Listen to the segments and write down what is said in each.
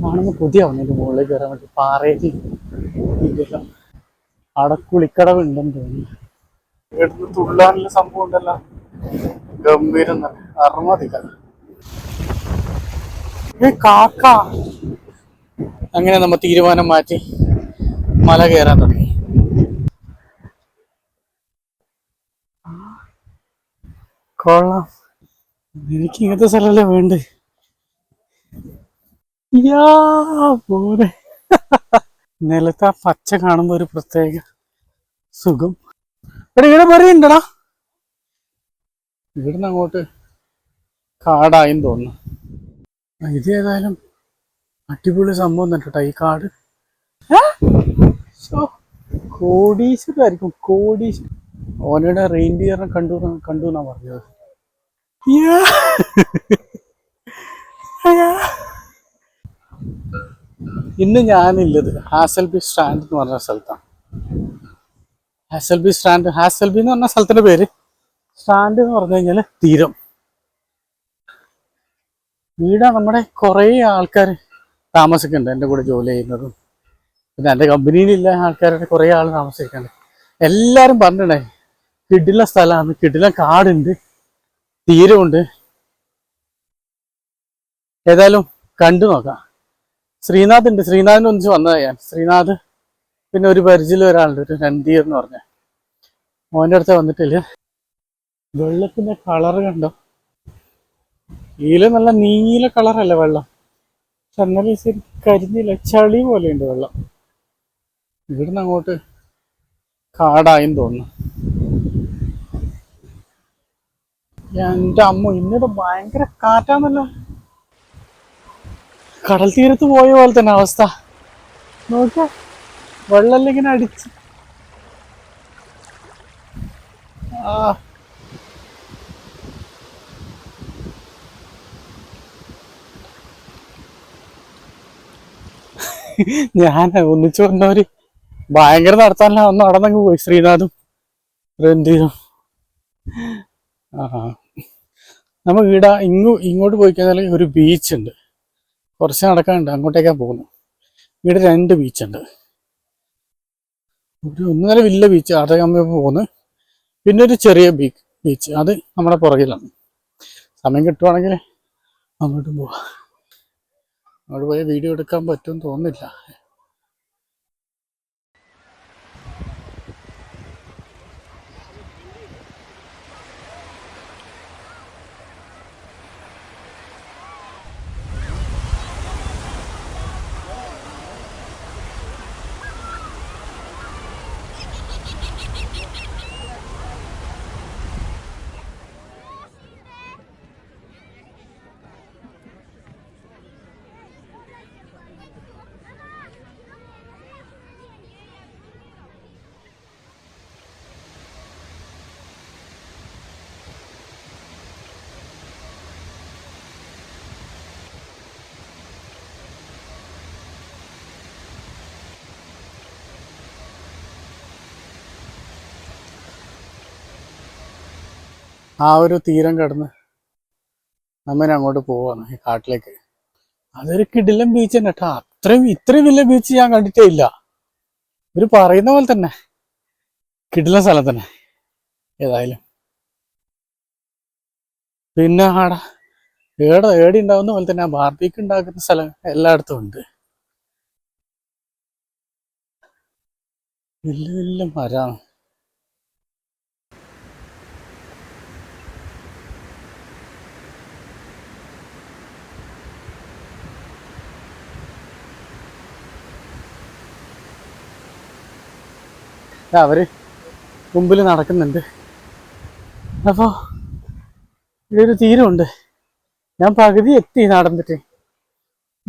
കാണുമ്പോൾ പുതിയാവുന്നതിൻ്റെ മുകളിൽ കയറാൻ വേണ്ടി പാറേജി ഇതെല്ലാം അവിടെ കുളിക്കടവ് ഉണ്ടെന്ന് തോന്നുന്നു. ഇവിടുന്ന് തുള്ളാനുള്ള സംഭവം ഉണ്ടല്ലോ, ഗംഭീരം തന്നെ അറുമതിക്ക. കാക്ക. അങ്ങനെ നമ്മ തീരുമാനം മാറ്റി മല കയറാൻ തുടങ്ങി. കൊള്ളാം, എനിക്ക് ഇങ്ങനത്തെ സ്ഥലമല്ലേ വേണ്ടേ. പോരെ നിലത്ത് ആ പച്ച കാണുമ്പോ ഒരു പ്രത്യേക സുഖം. എടാ ഇവിടെ പറയുന്നുണ്ടടാ, ഇവിടുന്ന് അങ്ങോട്ട് കാടായും തോന്നുന്നു. ഇത് ഏതായാലും അടിപൊളി സംഭവം തന്നെ കേട്ടോ ഈ കാട്. കോടീശ്വരായിരിക്കും, കോടീശ്വരൻ. ഓനയുടെ റെയിൻഡിയറിനെ കണ്ടു എന്നാ പറഞ്ഞത്. ഇന്ന് ഞാനില്ലത് ഹാസൽബി സ്ട്രാൻഡ് എന്ന് പറഞ്ഞ സ്ഥലത്താണ്. ഹാസൽബി സ്ട്രാൻഡ്, ഹാസൽബി എന്ന് പറഞ്ഞ സ്ഥലത്തിന്റെ പേര്. സ്ട്രാൻഡ് എന്ന് പറഞ്ഞു കഴിഞ്ഞാൽ തീരം. ഇവിടെ നമ്മുടെ കുറേ ആൾക്കാർ താമസിക്കുന്നുണ്ട്, എൻ്റെ കൂടെ ജോലി ചെയ്യുന്നതും പിന്നെ എൻ്റെ കമ്പനിയിലുള്ള ആൾക്കാരുടെ കുറേ ആൾ താമസിക്കുന്നുണ്ട്. എല്ലാവരും പറഞ്ഞിട്ടുണ്ടായി കിടില സ്ഥലമാണ്, കിടില കാടുണ്ട്, തീരമുണ്ട്. ഏതായാലും കണ്ടു നോക്കാം. ശ്രീനാഥ് ഉണ്ട്, ശ്രീനാഥിനെ ഒന്നിച്ച് വന്നതാണ് ഞാൻ. ശ്രീനാഥ് പിന്നെ ഒരു പരിചയം ഒരാളുണ്ട്, ഒരു രൺധീർ എന്ന് പറഞ്ഞ, മോൻ്റെ അടുത്ത് വന്നിട്ടില്ല. വെള്ളത്തിന്റെ കളറ് കണ്ടോ, ഇതില് നല്ല നീല കളറല്ല വെള്ളം, പക്ഷെ എന്നാലും ശരി കരിഞ്ഞില്ല, ചളി പോലെയുണ്ട് വെള്ളം. ഇവിടുന്ന് അങ്ങോട്ട് കാടായും തോന്നുന്നു. എൻ്റെ അമ്മ, ഇന്നിട്ട് ഭയങ്കര കാറ്റാന്നല്ലോ. കടൽ തീരത്ത് പോയ പോലെ തന്നെ അവസ്ഥ. നോക്കിയ വെള്ളമെല്ലാം ഇങ്ങനെ അടിച്ച്. ഞാൻ ഒന്നിച്ചു വന്നവര് ഭയങ്കര നടത്താനല്ല, ഒന്ന് നടന്നങ്ങ് പോയി. ശ്രീനാഥും രൺധീരും. നമ്മൾ ഇങ്ങോട്ട് പോയി കഴിഞ്ഞാൽ ഒരു ബീച്ച് ഉണ്ട്, കുറച്ച് നടക്കാനുണ്ട്, അങ്ങോട്ടേക്കാണ് പോകുന്നത്. ഇവിടെ 2 ബീച്ചുണ്ട്. ഒന്നര വലിയ ബീച്ച് അതൊക്കെ നമ്മൾ പോകുന്നത്, പിന്നെ ഒരു ചെറിയ ബീച്ച് അത് നമ്മുടെ പുറകിലാണ്. സമയം കിട്ടുവാണെങ്കിൽ അങ്ങോട്ടും പോവാം. അങ്ങോട്ട് പോയി വീഡിയോ എടുക്കാൻ പറ്റുമെന്ന് തോന്നുന്നില്ല. ആ ഒരു തീരം കടന്ന് നമ്മനെ അങ്ങോട്ട് പോവാണ് ഈ കാട്ടിലേക്ക്. അതൊരു കിടിലൻ ബീച്ച് തന്നെ കേട്ടോ. ഇത്രയും വലിയ ബീച്ച് ഞാൻ കണ്ടിട്ടേ ഇല്ല. ഇവര് പറയുന്ന പോലെ തന്നെ കിടിലൻ സ്ഥലം തന്നെ. ഏതായാലും പിന്നെ ഏടി ഉണ്ടാവുന്ന പോലെ തന്നെ ആ ബാർബിക്ക് ഉണ്ടാക്കുന്ന സ്ഥലം എല്ലായിടത്തും ഉണ്ട്. വലിയ വലിയ മരമാണ്. അവര് മുമ്പിൽ നടക്കുന്നുണ്ട്. അപ്പോൾ ഇവിടെ ഒരു തീരമുണ്ട്. ഞാൻ പകുതി എത്തി നടന്നിട്ട്.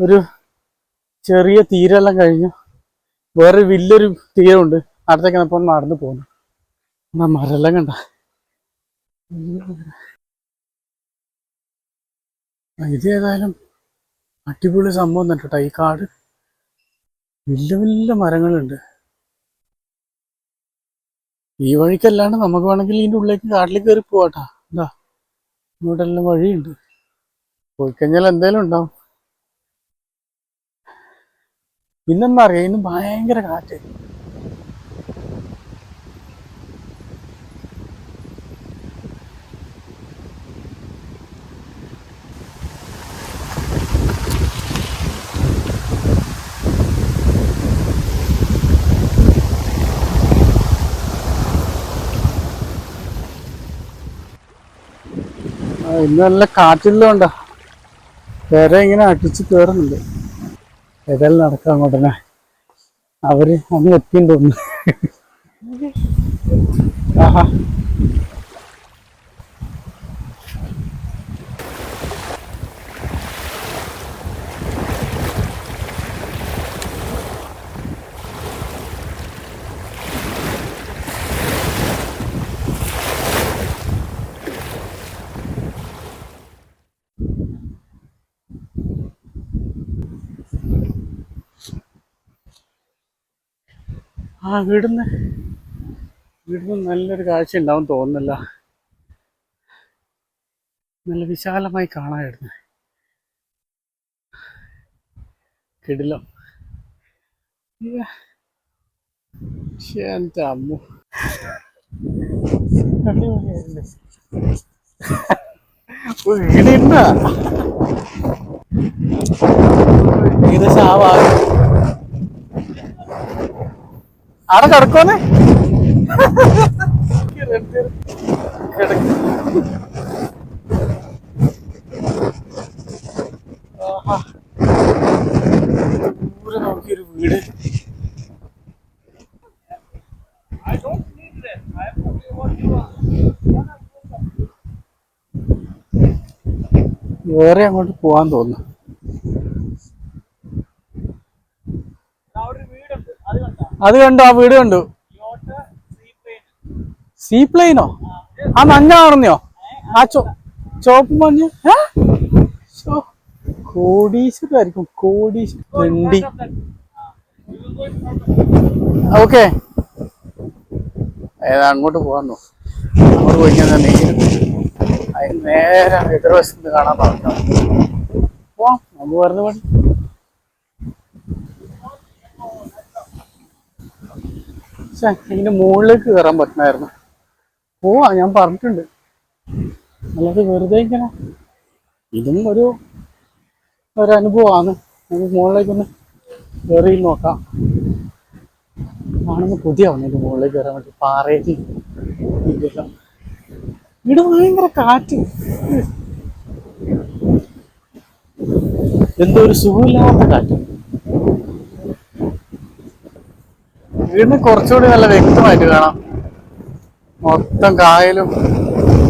ഒരു ചെറിയ തീരെല്ലാം കഴിഞ്ഞു, വേറെ വലിയൊരു തീരമുണ്ട്. അടുത്തേക്ക് അപ്പോൾ നടന്നു പോകുന്നു. എന്നാ മരെല്ലാം കണ്ട. ഇത് ഏതായാലും അടിപൊളി സംഭവം തന്നെ കേട്ടോ. ഈ കാട് വലിയ വലിയ മരങ്ങളുണ്ട്. ഈ വഴിക്കല്ലാണ്ട് നമുക്ക് വേണമെങ്കിൽ ഇതിൻ്റെ ഉള്ളിലേക്ക് കാട്ടിലേക്ക് കയറി പോവാട്ടാ. എന്താ ഇങ്ങോട്ടെല്ലാം വഴിയുണ്ട്, പോയി കഴിഞ്ഞാൽ എന്തേലും ഉണ്ടാവും. ഇന്നെന്താ അറിയാം, ഇന്ന് ഭയങ്കര കാറ്റ്. ഇന്ന് നല്ല കാറ്റുള്ളതുകൊണ്ടാ വേറെ ഇങ്ങനെ അടിച്ച് കയറുന്നുണ്ട്. ഏതായാലും നടക്കാം അങ്ങോട്ടന്നെ. അവര് അങ്ങ് എത്തിയെന്ന് തോന്നുന്നു. ആഹാ, വീടിന്ന് നല്ലൊരു കാഴ്ച ഉണ്ടാവും തോന്നുന്നില്ല. നല്ല വിശാലമായി കാണാമായിരുന്നു. കിടിലം. എന്റെ അമ്മ, അടിപൊളിയായിരുന്നു. വീടിണ്ട ഏകദേശം ആ ഭാഗം അവിടെ കിടക്കോന്ന് കിടക്കും. ദൂരെ നോക്കിയൊരു വീട്. വേറെ അങ്ങോട്ട് പോവാൻ തോന്നുന്നു. അത് കണ്ടു, ആ വീട് കണ്ടു. സീ പ്ലെയിനോ? ആ മഞ്ഞ കാണുന്നോ? ആ ചോപ്പ് മഞ്ഞ്. കോടീശ്വരായിരിക്കും, കോടീശ്വരി. ഓക്കെ, അങ്ങോട്ട് പോകാന്നോ? അങ്ങോട്ട് പോയി കഴിഞ്ഞാൽ നേരെ എതിർവശത്ത് കാണാൻ പറഞ്ഞു. പോവാം, നമ്മൾ പറഞ്ഞ പണി. ഇതിന്റെ മുകളിലേക്ക് കയറാൻ പറ്റണമായിരുന്നു. പോവാ, ഞാൻ പറഞ്ഞിട്ടുണ്ട്. അല്ലാതെ വെറുതെ ഇങ്ങനെ ഇതും ഒരു അനുഭവമാണ്. നമുക്ക് മുകളിലേക്കൊന്ന് കയറി നോക്കാം. കാണുമ്പോൾ പുതിയാവുന്നു ഇതിന്റെ മുകളിലേക്ക് കയറാൻ വേണ്ടി. പാറയിൽ ഇതെല്ലാം ഇവിടെ ഭയങ്കര കാറ്റ്. എന്തോ ഒരു സുഖമില്ലാത്ത കാറ്റ്. വീടിന് കുറച്ചുകൂടി നല്ല വ്യക്തമായിട്ട് കാണാം. മൊത്തം കായലും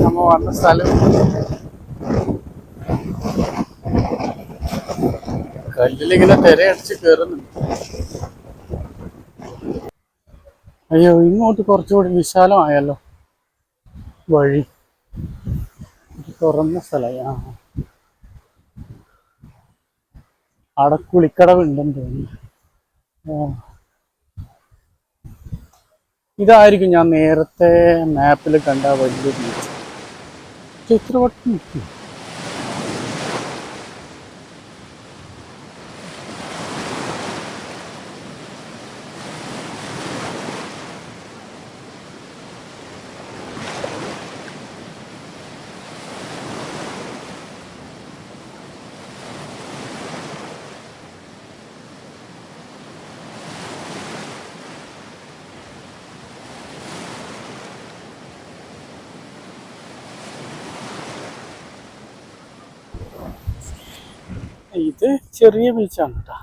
നമ്മ വന്ന സ്ഥലം. കല്ലിലിങ്ങനെ തിരയടിച്ച് കയറുന്നുണ്ട്. അയ്യോ, ഇങ്ങോട്ട് കുറച്ചുകൂടി വിശാലമായല്ലോ വഴി. തുറന്ന സ്ഥലമായി. അവിടെ കുളിക്കടവുണ്ടെന്ന് തോന്നുന്നു. ഇതായിരിക്കും ഞാൻ നേരത്തെ മാപ്പിൽ കണ്ട വലിയ ബീച്ച്. എത്ര വട്ടം നിൽക്കും. ഇത് ചെറിയ ബീച്ചാണ് കേട്ടോ.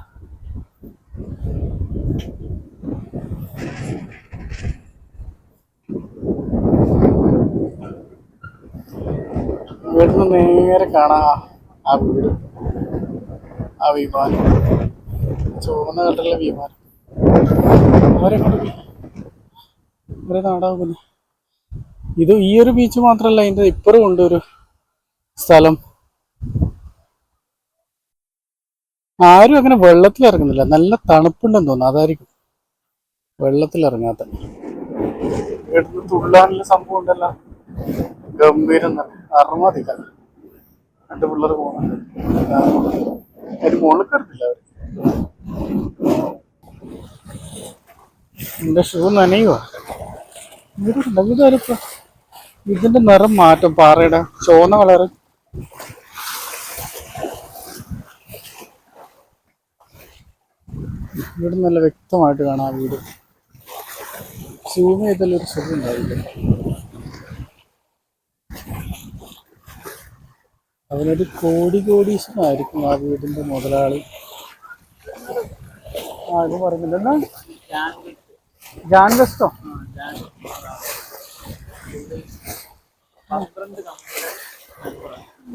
ഇവിടുന്ന് നേരെ കാണാം ആ വീട്, ആ വിമാനം, ചുവന്ന കളറിലുള്ള വിമാനം. അവരെ കൊണ്ട് ഒരു നാടാകുന്നു. ഇത് ഈ ഒരു ബീച്ച് മാത്രമല്ല, അതിൻ്റെ ഇപ്പുറം ഉണ്ട് ഒരു സ്ഥലം. ആരും അങ്ങനെ വെള്ളത്തിൽ ഇറങ്ങുന്നില്ല. നല്ല തണുപ്പുണ്ടെന്ന് തോന്നുന്നു, അതായിരിക്കും വെള്ളത്തിൽ ഇറങ്ങാത്ത. ഇവിടുന്ന് തുള്ളാനുള്ള സംഭവം ഉണ്ടല്ലോ, ഗംഭീരം തന്നെ. അറുമതില്ല, രണ്ട് പിള്ളേർ പോകുന്നുണ്ട്. ഒരു മുകളിൽ കയറുന്നില്ല അവര്. എന്റെ ഷൂ നനയുവാ. ഇതൊരിപ്പോ ഇതിന്റെ നിറം മാറ്റം, പാറയുടെ ചുവന്ന കളറ്. ഇവിടെ നല്ല വ്യക്തമായിട്ട് കാണാം ആ വീട്. സൂം ചെയ്താലൊരു സുഖം ഉണ്ടാവില്ല. അവനൊരു കോടീശ്വരനായിരിക്കും ആ വീടിന്റെ മുതലാളി. ഇത് പറയുന്നില്ല എന്നാ ജാൻ വെസ്റ്റോ.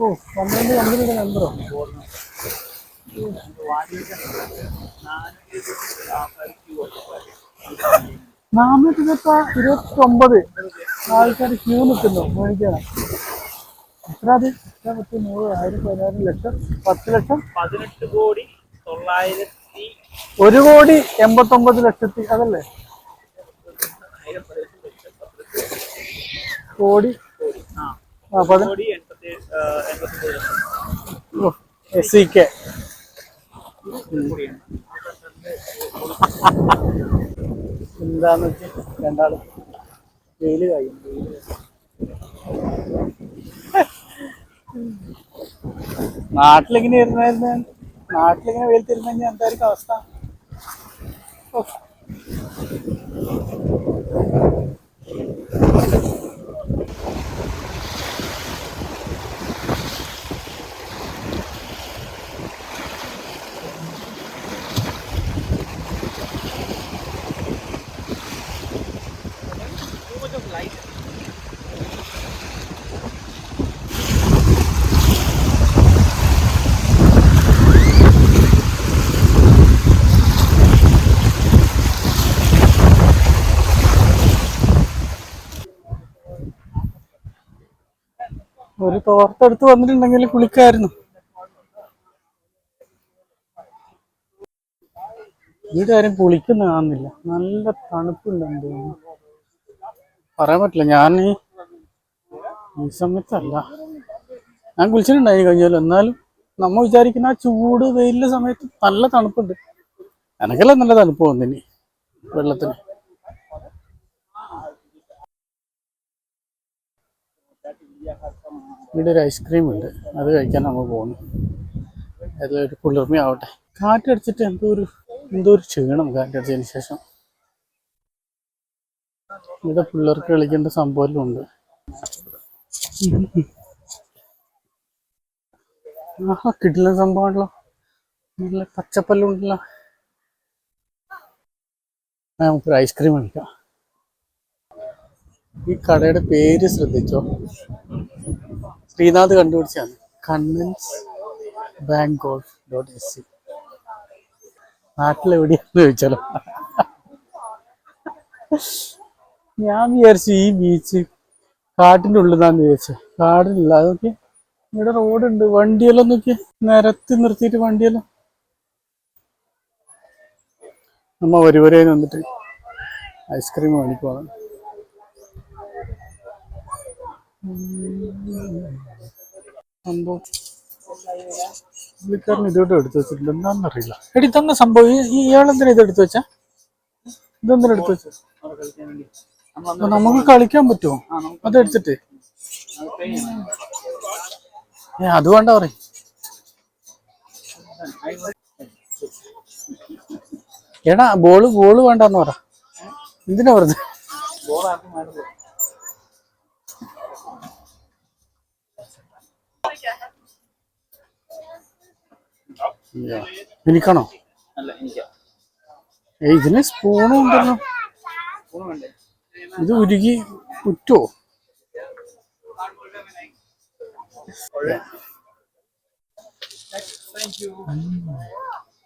ഓ 12 കമ്പനിയുടെ നമ്പറോ? 429 ആൾക്കാർ ക്യൂ നിൽക്കുന്നു മേടിക്കണം. എത്ര അത്? 100, 1000, 15 ലക്ഷം, 10 ലക്ഷം, 1,89,00,000. അതല്ലേ കോടി? SEK. എന്താന്ന് വെച്ചാൽ രണ്ടാളും വെയില് കഴിയും. നാട്ടിലിങ്ങനെ ഇരുന്നായിരുന്നു, നാട്ടിലിങ്ങനെ വെയിലത്തിരുന്നെങ്കിൽ എന്തായിരിക്കും അവസ്ഥ? ഒരു തോർത്തെടുത്ത് വന്നിട്ടുണ്ടെങ്കിൽ കുളിക്കായിരുന്നു. വീട് ആരും കുളിക്കുന്ന കാണുന്നില്ല. നല്ല തണുപ്പുണ്ടെന്ന് തോന്നുന്നു. പറയാൻ പറ്റില്ല. ഞാൻ ഈ സമയത്തല്ല, ഞാൻ കുളിച്ചിട്ടുണ്ടായി കഴിഞ്ഞാലും. എന്നാലും നമ്മ വിചാരിക്കുന്ന ആ ചൂട് വെയിലിന്റെ സമയത്ത് നല്ല തണുപ്പുണ്ട്. എനക്കെല്ലാം നല്ല തണുപ്പ് തോന്നിനി വെള്ളത്തിന്. ഇവിടെ ഒരു ഐസ്ക്രീം ഉണ്ട്, അത് കഴിക്കാൻ നമ്മൾ പോകുന്നു. അതിലൊരു കുളിർമയാവട്ടെ. കാറ്റടിച്ചിട്ട് എന്തോ ഒരു ക്ഷീണം കാറ്റടിച്ചതിന് ശേഷം. ഇവിടെ പിള്ളേർക്ക് കളിക്കേണ്ട സംഭവമെല്ലാം ഉണ്ട്. കിട്ടുന്ന സംഭവമാണല്ലോ, നല്ല പച്ചപ്പെല്ലാം ഉണ്ടല്ലോ. നമുക്കൊരു ഐസ്ക്രീം കഴിക്കാം. ഈ കടയുടെ പേര് ശ്രദ്ധിച്ചോ? ശ്രീനാഥ് കണ്ടുപിടിച്ചാണ്. കണ്ണൻസ് ബാങ്കോക്ക്.SC. നാട്ടിലെവിടെയാന്ന് ചോദിച്ചാലോ? ഞാൻ വിചാരിച്ചു ഈ ബീച്ച് കാട്ടിൻ്റെ ഉള്ളിലാന്ന് വിചാരിച്ചു. കാടില്ല. അതൊക്കെ ഇവിടെ റോഡുണ്ട്. വണ്ടിയെല്ലാം നോക്കി നിരത്തി നിർത്തിയിട്ട് വണ്ടിയെല്ലാം. നമ്മ വരെ വന്നിട്ട് ഐസ്ക്രീം മേടിക്കുവാണ്. സംഭവം പുള്ളിക്കാരൻ ഇതോട്ട് എടുത്തു വെച്ചിട്ടുണ്ട്. എന്താണെന്നറിയില്ല. എടി തന്നെ സംഭവം ഇയാളെന്തിനാ ഇത് എടുത്തു വെച്ചാ? ഇതെന്തിനാ എടുത്തു വെച്ച? നമുക്ക് കളിക്കാൻ പറ്റുമോ അതെടുത്തിട്ട്? അത് വേണ്ട പറയും. എടാ ബോള് വേണ്ടെന്ന് പറ. എന്തിനാ പറഞ്ഞത്? എനിക്കാണോ? ഇതിന് സ്പൂണും ഉണ്ടല്ലോ. ഇത് ഉരുകി ഉറ്റോ?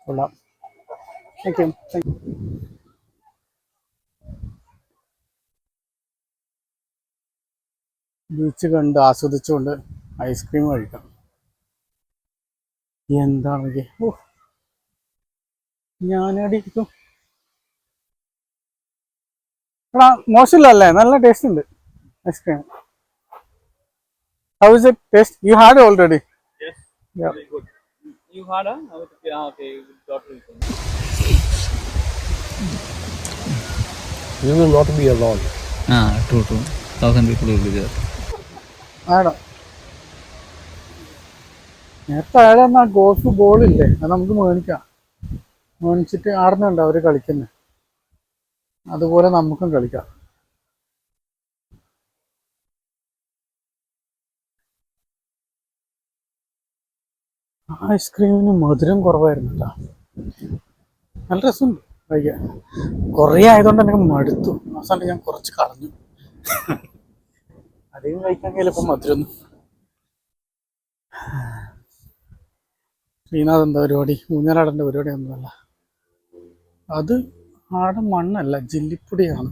കൊള്ളാം. ബീച്ച് കണ്ട് ആസ്വദിച്ചുകൊണ്ട് ഐസ്ക്രീം കഴിക്കാം. എന്താണ് ഞാനടിക്കും. എടാ മോശമില്ലല്ലേ? നല്ല ടേസ്റ്റ് ഉണ്ട് ice cream. How is it taste? You had already. Yes. Yeah. Very good. You had a? Okay, got it. You will not be alone. True. 1,000 people will be there. ആടോ നേരത്തെ അയാൾ എന്നാ ഗോൾഫ് ബോളില്ലേ അത് നമുക്ക് മേടിക്കാം. മേടിച്ചിട്ട് ആടുന്നുണ്ട് അവര് കളിക്കുന്നത്, അതുപോലെ നമുക്കും കളിക്കാം. ഐസ്ക്രീമിന് മധുരം കുറവായിരുന്നു കേട്ടോ, നല്ല രസമുണ്ട് കഴിക്കാൻ. കുറേ ആയതുകൊണ്ട് എനിക്ക് മടുത്തു, അവസാനം ഞാൻ കുറച്ച് കളഞ്ഞു. അധികം കഴിക്കാൻ കഴിയില്ലപ്പം മധുരമൊന്നും. ശ്രീനാഥ് എന്താ പരിപാടി? ഊഞ്ഞാലാടേണ്ട പരിപാടി ഒന്നുമല്ല അത്, ആടെ മണ്ണല്ല ജെല്ലിപ്പൊടിയാണ്.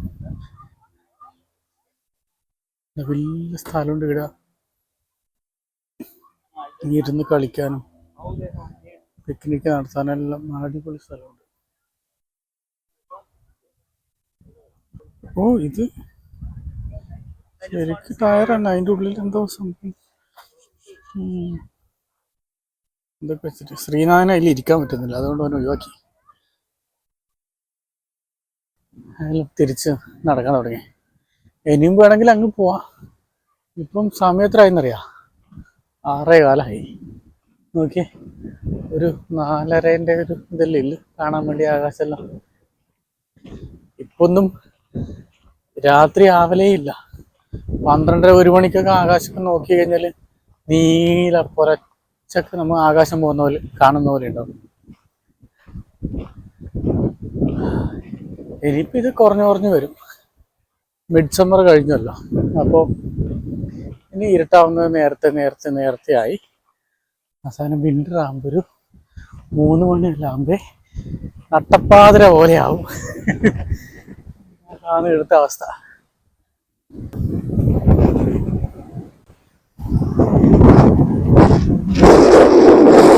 വലിയ സ്ഥലമുണ്ട് ഇവിടെ ഇരുന്ന് കളിക്കാനും പിക്നിക്ക് നടത്താനെല്ലാം അടിപൊളി സ്ഥലമുണ്ട്. ഓ ഇത് ശരിക്കും ടയറാണ്, അതിൻ്റെ ഉള്ളിൽ എന്തോ സംഭവം ഇതൊക്കെ വെച്ചിട്ട്. ശ്രീനാഥന് അതിൽ ഇരിക്കാൻ പറ്റുന്നില്ല, അതുകൊണ്ട് അവൻ ഒഴിവാക്കി. അയാൾ തിരിച്ച് നടക്കാൻ തുടങ്ങി. ഇനിയും വേണമെങ്കിൽ അങ്ങ് പോവാം. ഇപ്പം സമയത്തിനായിന്നറിയാം, 6:15 നോക്കിയേ. ഒരു 4:30 ഒരു ഇതല്ലേ ഇല്ല കാണാൻ വേണ്ടി ആകാശമെല്ലാം. ഇപ്പൊന്നും രാത്രി ആവലേ ഇല്ല. 12:30 1 മണിക്കൊക്കെ ആകാശമൊക്കെ നോക്കി കഴിഞ്ഞാൽ നീല പുറച്ചൊക്കെ നമ്മൾ ആകാശം പോകുന്ന പോലെ കാണുന്ന പോലെ ഉണ്ടാവും. ഇനിയിപ്പോൾ ഇത് കുറഞ്ഞു വരും. മിഡ് സമ്മർ കഴിഞ്ഞല്ലോ, അപ്പോൾ ഇനി ഇരുട്ടാവുന്നത് നേരത്തെ ആയി. അവസാനം വിൻ്റർ ആകുമ്പോൾ ഒരു 3 മണിയെല്ലാം ആകുമ്പോൾ നട്ടപ്പാതിര പോലെയാവും. അതാണ് ഇവിടുത്തെ അവസ്ഥ.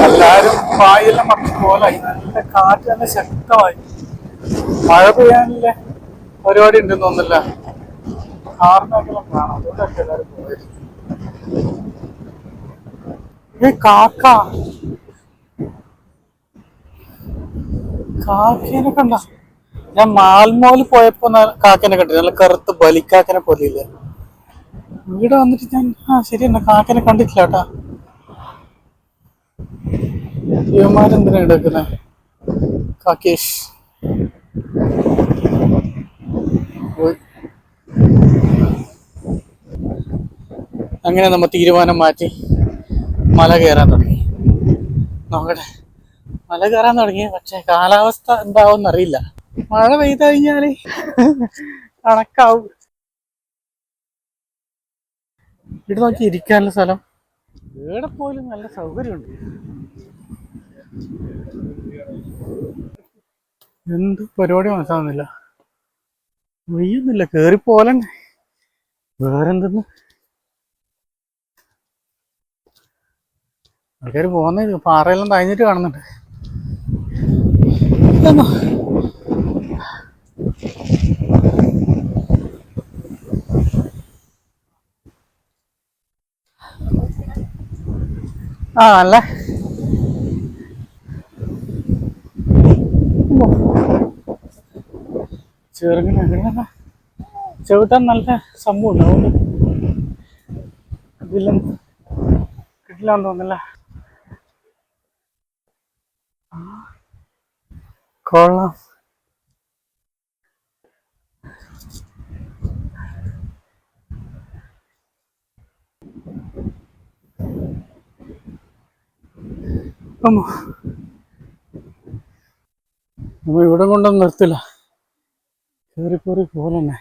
എല്ലാവരും വായെല്ലാം മറച്ച് പോലായി, നല്ല കാറ്റ് തന്നെ ശക്തമായി. മഴ പെയ്യാനുള്ള പരിപാടി ഉണ്ടെന്ന് തോന്നില്ല, കാറിനൊക്കെല്ലാം കാണാം, അതുകൊണ്ടൊക്കെ എല്ലാവരും പോയത്. കാക്കേനെ കണ്ട? ഞാൻ മാൽമോല് പോയപ്പോ കാക്കനെ കണ്ടില്ല, നല്ല കറുത്ത് ബലിക്കാക്കനെ പോലെയില്ലേ. ഇവിടെ വന്നിട്ട് ഞാൻ ശരി എന്നാ കാക്കനെ കണ്ടിട്ടില്ല കേട്ടാ. യുവമാരെന്തിനാ എടുക്കുന്നത്? കാക്കേഷ് അങ്ങനെ നമ്മ തീരുമാനം മാറ്റി മല കയറാൻ തുടങ്ങി. നോക്കട്ടെ, മല കയറാൻ തുടങ്ങി. പക്ഷെ കാലാവസ്ഥ എന്താവും അറിയില്ല. മഴ പെയ്ത് കഴിഞ്ഞാല് കണക്കാവും. ഇവിടെ നോക്കി ഇരിക്കാനുള്ള സ്ഥലം ഇവിടെ പോലും നല്ല സൗകര്യമുണ്ട്. എന്ത് പരിപാടി മനസ്സിലാവുന്നില്ല, വെയ്യൊന്നുമില്ല, കേറിപ്പോലെ. വേറെന്തെന്ന് ആൾക്കാർ പോകുന്നത് പാറയെല്ലാം തഴഞ്ഞിട്ട് കാണുന്നുണ്ട്. നല്ല ചെറുങ്ങനെ ചവിട്ടാൻ നല്ല സംഭവം ഉണ്ട്, അതുകൊണ്ട് ഇതിലും കിട്ടില്ലാന്ന് തോന്നില്ല. കൊള്ളാം. നമ്മ ഇവിടെ കൊണ്ടൊന്നും നിർത്തില്ല, കയറിപ്പോറി പോലെ തന്നെ.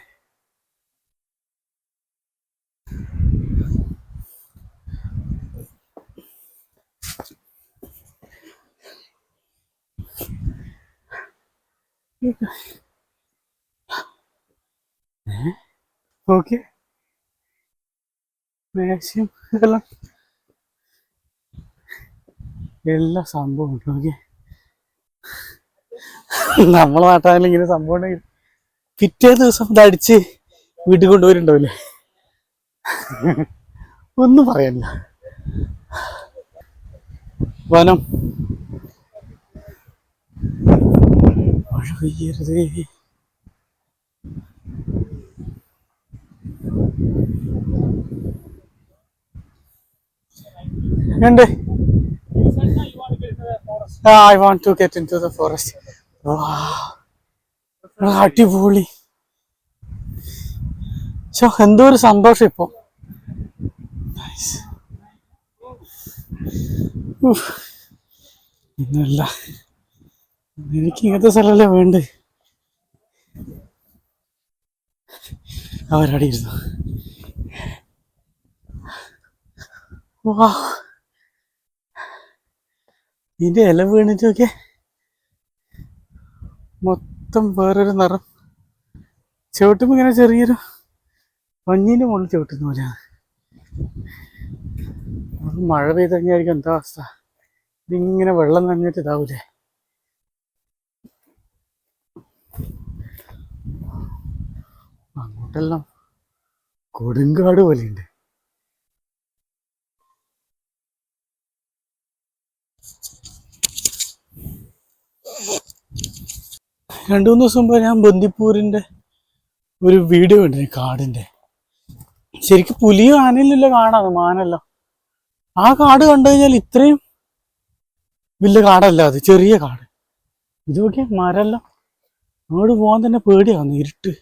ഓക്കെ, മാക്സിമം ഇതെല്ലാം എല്ലാ സംഭവം ഉണ്ട്. ഓക്കെ, നമ്മളെ നാട്ടായാലും ഇങ്ങനെ സംഭവം ഉണ്ടെങ്കിൽ പിറ്റേ ദിവസം ഇത് അടിച്ച് വീട്ടിൽ കൊണ്ടുപോയിട്ടുണ്ടാവില്ലേ, ഒന്നും പറയാനില്ല. വനം മഴ പെയ്യരുതേ. ഉണ്ട്. I want to get into the forest. അടിപൊളി. എന്തോ ഒരു സന്തോഷം ഇപ്പൊ. ഇന്നല്ല, എനിക്ക് ഇങ്ങനത്തെ സ്ഥലമല്ലേ വേണ്ടേ. അവരടി ഇരുന്നു. ഇതിന്റെ ഇല വീണിട്ടൊക്കെ മൊത്തം വേറൊരു നിറം. ചവിട്ടുമ്പോ ഇങ്ങനെ ചെറിയൊരു മഞ്ഞിന്റെ മുകളിൽ ചവിട്ടുന്ന പോലെയാണ്. മഴ പെയ്ത് കഴിഞ്ഞായിരിക്കും എന്താ അവസ്ഥ. ഇതിങ്ങനെ വെള്ളം നനഞ്ഞിട്ട് ഇതാവൂലേ. അങ്ങോട്ടെല്ലാം കൊടുങ്കാട് പോലെയുണ്ട്. രണ്ടു മൂന്ന് ദിവസം മുമ്പ് ഞാൻ ബന്ദിപ്പൂരിന്റെ ഒരു വീഡിയോ കണ്ടിരുന്നു, കാടിന്റെ. ശരിക്കും പുലിയും ആനയിലല്ലോ കാണാതെ, മാനല്ലോ. ആ കാട് കണ്ടു കഴിഞ്ഞാൽ ഇത്രയും വലിയ കാടല്ല, അത് ചെറിയ കാട്. ഇതൊക്കെ മരല്ലോ. അങ്ങോട്ട് പോകാൻ തന്നെ പേടിയാവുന്നു, ഇരുട്ട്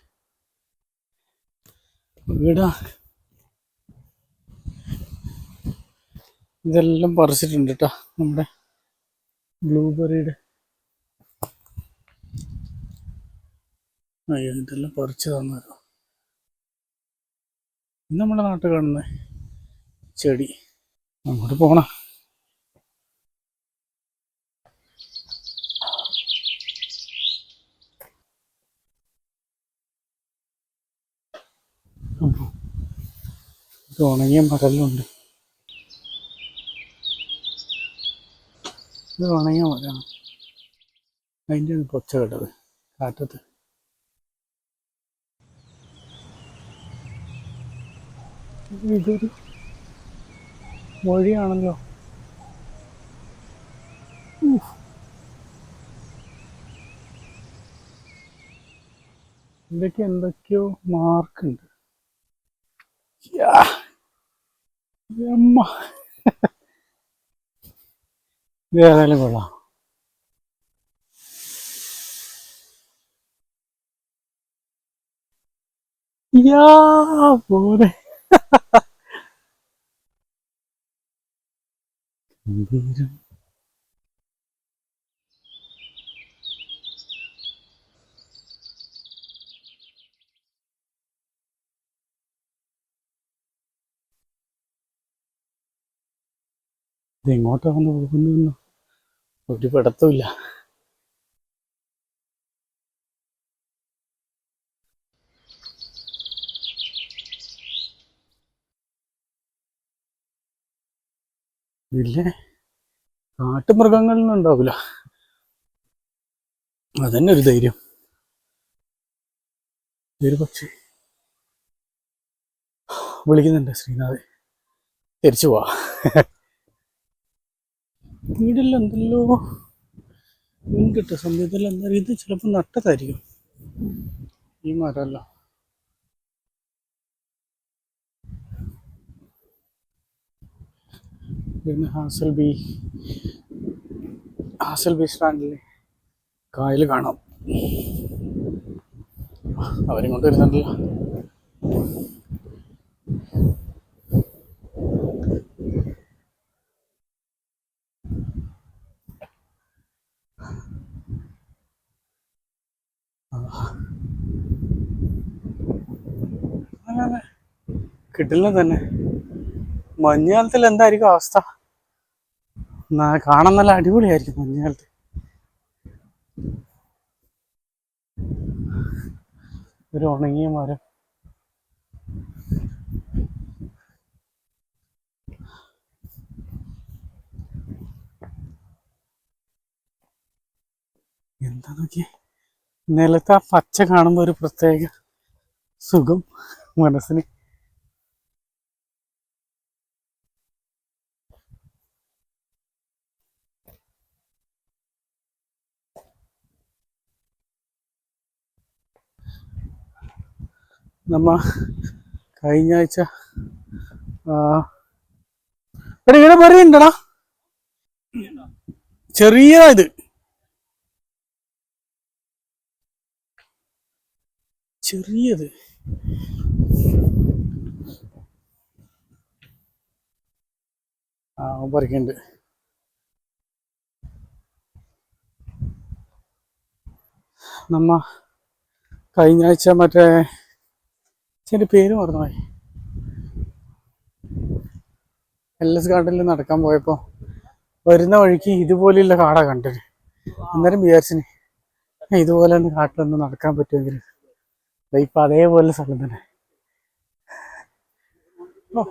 വീടാ. ഇതെല്ലാം പറിച്ചിട്ടുണ്ട് കേട്ടോ, നമ്മുടെ ബ്ലൂബെറിയുടെ. അയ്യോ, ഇതെല്ലാം പറിച്ചു തന്നോ. നമ്മുടെ നാട്ടിൽ കാണുന്ന ചെടി. അങ്ങോട്ട് പോണം. ഇത് ഉണങ്ങിയ മരലുണ്ട്. ഇത് ഉണങ്ങിയ മരമാണ്. അതിൻ്റെ പൊച്ച കേട്ടത് കാറ്റത്ത്. ഇതൊരു വഴിയാണല്ലോ. ഇതൊക്കെ എന്തൊക്കെയോ മാർക്കുണ്ട്. ഏതായാലും കൊള്ളാം. പോലെ ഇതെങ്ങോട്ടാണ് പോകുന്നതെന്നോ ഒരു പിടുത്തമില്ല. ഇല്ലേ, കാട്ടുമൃഗങ്ങളിലും ഉണ്ടാവില്ല. അതന്നെ ഒരു ധൈര്യം. ഒരു പക്ഷേ വിളിക്കുന്നുണ്ട് ശ്രീനാഥ്, തിരിച്ചു പോവാ. വീടെല്ലാം എന്തെല്ലോ മുൻകിട്ട സമയത്തെല്ലാം എന്താ, ഇത് ചിലപ്പോൾ നട്ടതായിരിക്കും ഈ മരമല്ല. പിന്നെ ഹാസൽ ബീ സ്റ്റാൻഡിൽ കായൽ കാണാം. അവരും കൊണ്ട് വരുന്നുണ്ടല്ലോ. കിട്ടില്ല തന്നെ. മഞ്ഞുകാലത്തിൽ എന്തായിരിക്കും അവസ്ഥ? കാണാൻ നല്ല അടിപൊളിയായിരിക്കും മഞ്ഞുകാലത്ത്. ഒരു ഉണങ്ങിയ മരം. എന്താ നോക്കിയേ, നിലത്ത് ആ പച്ച കാണുമ്പോൾ ഒരു പ്രത്യേക സുഖം മനസ്സിന്. നമ്മ കഴിഞ്ഞ ആഴ്ച എടാ ഇങ്ങനെ പറയുന്നുണ്ടടാ, ചെറിയതായത്. ചെറിയത് ആ പറിക്കുന്നുണ്ട്. നമ്മ കഴിഞ്ഞ ആഴ്ച മറ്റേ ഇതിന്റെ പേര് മറന്നുപോയി, LS ഗാർഡനിൽ നടക്കാൻ പോയപ്പോ വരുന്ന വഴിക്ക് ഇതുപോലെയുള്ള കാടാ കണ്ടത്. അന്നേരം വിചാരിച്ചിന് ഇതുപോലെ ഒന്ന് കാട്ടിലൊന്ന് നടക്കാൻ പറ്റുമെങ്കിൽ. ഇപ്പൊ അതേപോലെ സ്ഥലം തന്നെ. ഓ,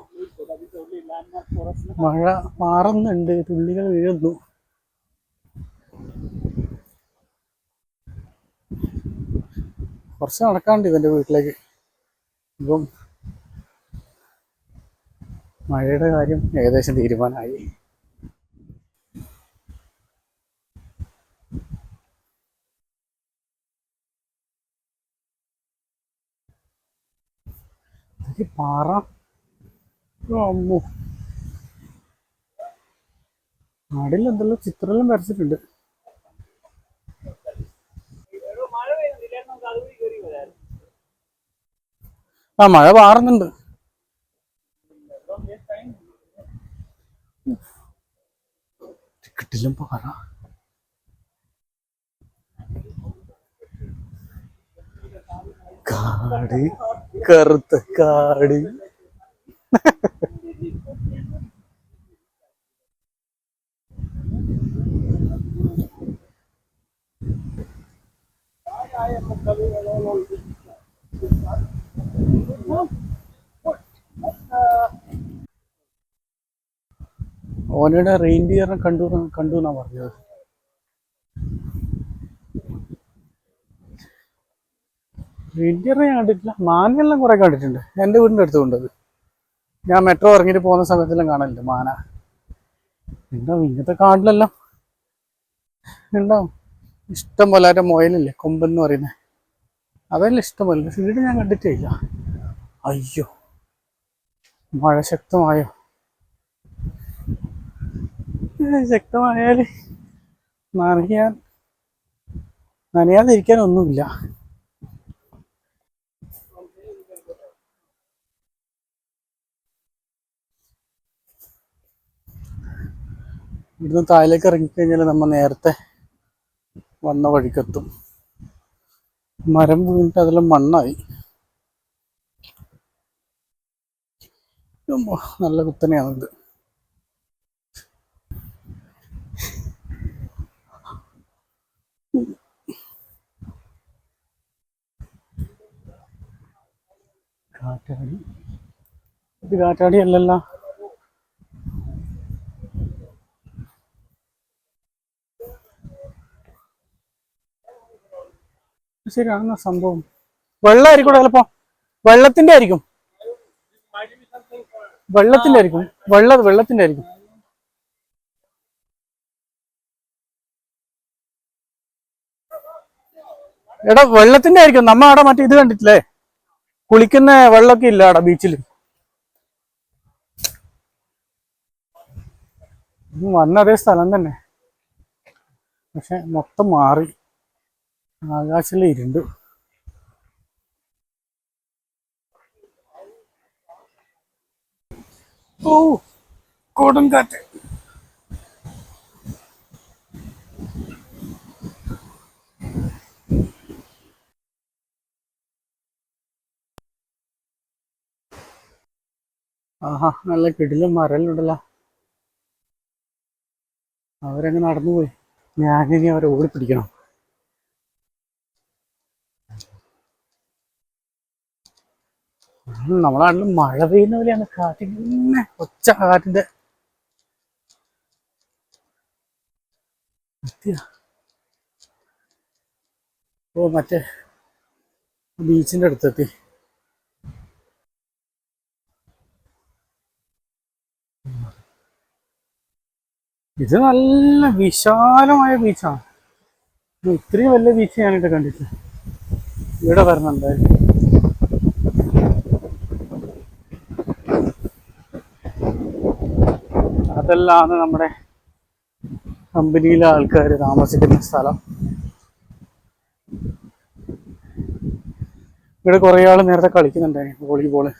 മഴ മാറുന്നുണ്ട്, തുള്ളികൾ വീഴുന്നു. കുറച്ച് നടക്കാണ്ട് ഇവന്റെ വീട്ടിലേക്ക്. ഇപ്പം മഴയുടെ കാര്യം ഏകദേശം തീരുമാനമായി. പാറ അമ്മോ, നാടിൽ എന്തെല്ലാം ചിത്രമെല്ലാം വരച്ചിട്ടുണ്ട്. ആ മഴ പാറുന്നുണ്ട്. കിട്ടിലും പാറ. കാട്, കറുത്ത കാട്. ഓനയുടെ റെയിൻഡിയറിനെ കണ്ടു എന്നാ പറഞ്ഞത്. റെയിൻഡിയറിനെ ഞാൻ കണ്ടിട്ടില്ല, മാനെല്ലാം കുറെ കണ്ടിട്ടുണ്ട്. എൻ്റെ വീടിൻ്റെ അടുത്ത് കൊണ്ടത് ഞാൻ മെട്രോ ഇറങ്ങിയിട്ട് പോകുന്ന സമയത്തെല്ലാം കാണലുണ്ട് മാന. ഉണ്ടാവും ഇങ്ങനത്തെ കാട്ടിലെല്ലാം ഉണ്ടാവും. ഇഷ്ടം പോലെ അവരുടെ മുയലില്ലേ, കൊമ്പൻ എന്ന് പറയുന്നത്, അതെല്ലാം ഇഷ്ടം പോലെ. പക്ഷെ വീട് ഞാൻ കണ്ടിട്ടേ ഇല്ല. അയ്യോ, മഴ ശക്തമായോ? ശക്തമായാൽ നനയാതിരിക്കാൻ ഒന്നുമില്ല. ഇവിടുന്ന് താഴേക്ക് ഇറങ്ങിക്കഴിഞ്ഞാൽ നമ്മൾ നേരത്തെ വന്ന വഴിക്കെത്തും. മരം വീണിട്ട് അതെല്ലാം മണ്ണായി. നല്ല കുത്തനെയാണിത്. കാറ്റാടി, ഇത് കാറ്റാടി അല്ലല്ലോ. ശരിയാണെന്ന സംഭവം. വെള്ളമായിരിക്കും ചിലപ്പോ, വെള്ളത്തിന്റെ ആയിരിക്കും. വെള്ളത്തിന്റെ ആയിരിക്കും. എടാ വെള്ളത്തിന്റെ ആയിരിക്കും. നമ്മ അവിടെ മറ്റേ ഇത് കണ്ടിട്ടില്ലേ, കുളിക്കുന്ന വെള്ളമൊക്കെ ഇല്ല അവിടെ ബീച്ചിൽ. വന്ന അതേ സ്ഥലം തന്നെ, പക്ഷെ മൊത്തം മാറി. ആകാശത്തിലെ ഇരുണ്ട്. ഓ, കൊടുങ്കാറ്റ്. ആഹാ, നല്ല കിടിലും മരലുണ്ടല്ലോ. അവരങ്ങ് നടന്നുപോയി. ഞാനിനി അവരെ ഓടിപ്പിടിക്കണം. നമ്മളെ നാട്ടിൽ മഴ പെയ്യുന്ന പോലെയാണ് കാറ്റിങ്ങനെ, ഒച്ച കാറ്റിന്റെ. ഓ, മറ്റേ ബീച്ചിന്റെ അടുത്തെത്തി. ഇത് നല്ല വിശാലമായ ബീച്ചാണ്. ഇത്രയും വലിയ ബീച്ച് ഞാനിട്ട് കണ്ടിട്ടില്ല. ഇവിടെ വരണം എന്തായാലും. ഇതെല്ലാം നമ്മുടെ കമ്പനിയിലെ ആൾക്കാർ താമസിക്കുന്ന സ്ഥലം. ഇവിടെ കുറേ ആൾ നേരത്തെ കളിക്കുന്നുണ്ടായിരുന്നു വോളിബോള്.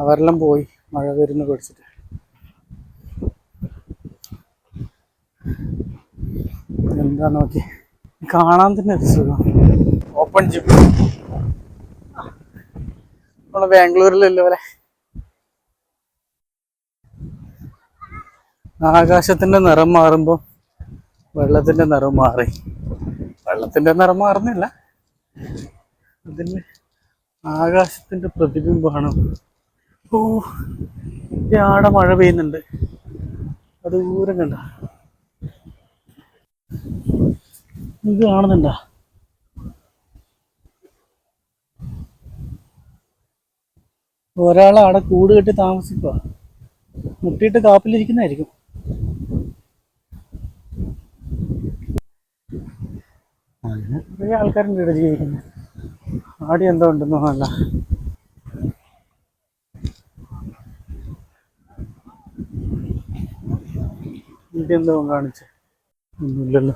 അവരെല്ലാം പോയി മഴ വരുന്ന പേടിച്ചിട്ട്. എന്താ നോക്കി കാണാൻ തന്നെ ഒരു സുഖം. ഓപ്പൺ ജിം നമ്മളെ ബാംഗ്ലൂരിലല്ലേ പോലെ. ആകാശത്തിന്റെ നിറം മാറുമ്പോൾ വെള്ളത്തിന്റെ നിറം മാറി. വെള്ളത്തിന്റെ നിറം മാറുന്നില്ല, അതിന് ആകാശത്തിന്റെ പ്രതിബിംബമാണ്. ഓ, ആടെ മഴ പെയ്യുന്നുണ്ട്, അത് ദൂരം കണ്ട. ഇത് കാണുന്നുണ്ട? ഒരാൾ അവിടെ കൂട് കെട്ടി താമസിക്കുക, മുട്ടിയിട്ട് കാപ്പിലിരിക്കുന്നതായിരിക്കും. അങ്ങനെ കുറേ ആൾക്കാരുണ്ട് ഇവിടെ ജീവിക്കുന്നത്. ആടി എന്തോ ഉണ്ടെന്നല്ല. ഇവിടെ എന്തോ കാണിച്ച ഒന്നുമില്ലല്ലോ.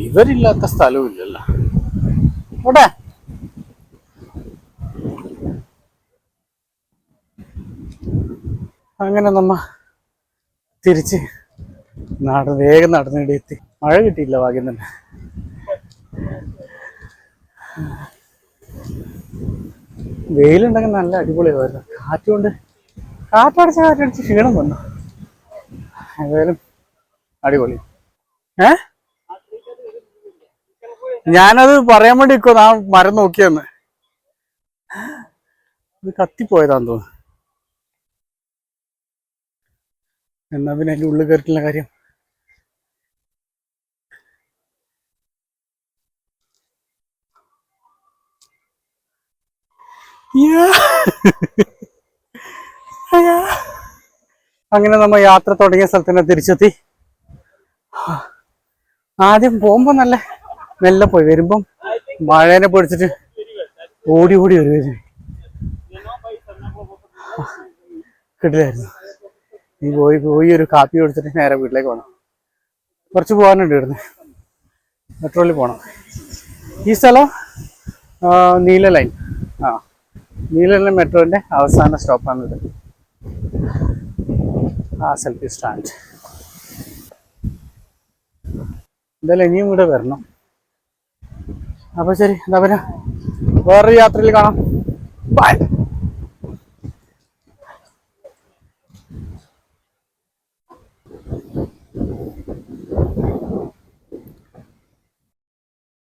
ഇവരില്ലാത്ത സ്ഥലവും ഇല്ലല്ലോ ഇവിടെ. അങ്ങനെ നമ്മ തിരിച്ച് വേഗം നടന്നിടെത്തി. മഴ കിട്ടിയില്ല, ഭാഗ്യം തന്നെ. വെയിലുണ്ടെങ്കിൽ നല്ല അടിപൊളിയായിരുന്നു. കാറ്റടിച്ച് ക്ഷീണം വന്നു. ഏതായാലും അടിപൊളി. ഞാനത് പറയാൻ വേണ്ടി ഇക്കോ ആ മരം നോക്കിയെന്ന്. ഇത് കത്തിപ്പോയതാന്ന് തോന്നുന്നു. എന്നാ പിന്നെ അതിൻ്റെ ഉള്ളിൽ കയറിയിട്ടുള്ള കാര്യം. അങ്ങനെ നമ്മ യാത്ര തുടങ്ങിയ സ്ഥലത്ത് തന്നെ തിരിച്ചെത്തി. ആദ്യം പോകുമ്പോ നല്ല മെല്ലെ പോയി, വരുമ്പം മഴേനെ പൊടിച്ചിട്ട് ഓടി വരുവായിരുന്നു. കിട്ടില്ലായിരുന്നു. നീ പോയി ഒരു കാപ്പി കൊടുത്തിട്ട് നേരെ വീട്ടിലേക്ക് പോകണം. കുറച്ച് പോകാനുണ്ട് ഇവിടുന്ന്, മെട്രോയിൽ പോകണം. ഈ സ്ഥലം നീല ലൈൻ. നീല ലൈൻ മെട്രോന്റെ അവസാന സ്റ്റോപ്പാണിത്. Selfie stand. എന്തായാലും ഇനിയും ഇവിടെ വരണം. അപ്പൊ ശരി, എന്താ പിന്നെ വേറൊരു യാത്രയിൽ കാണാം. ബൈ.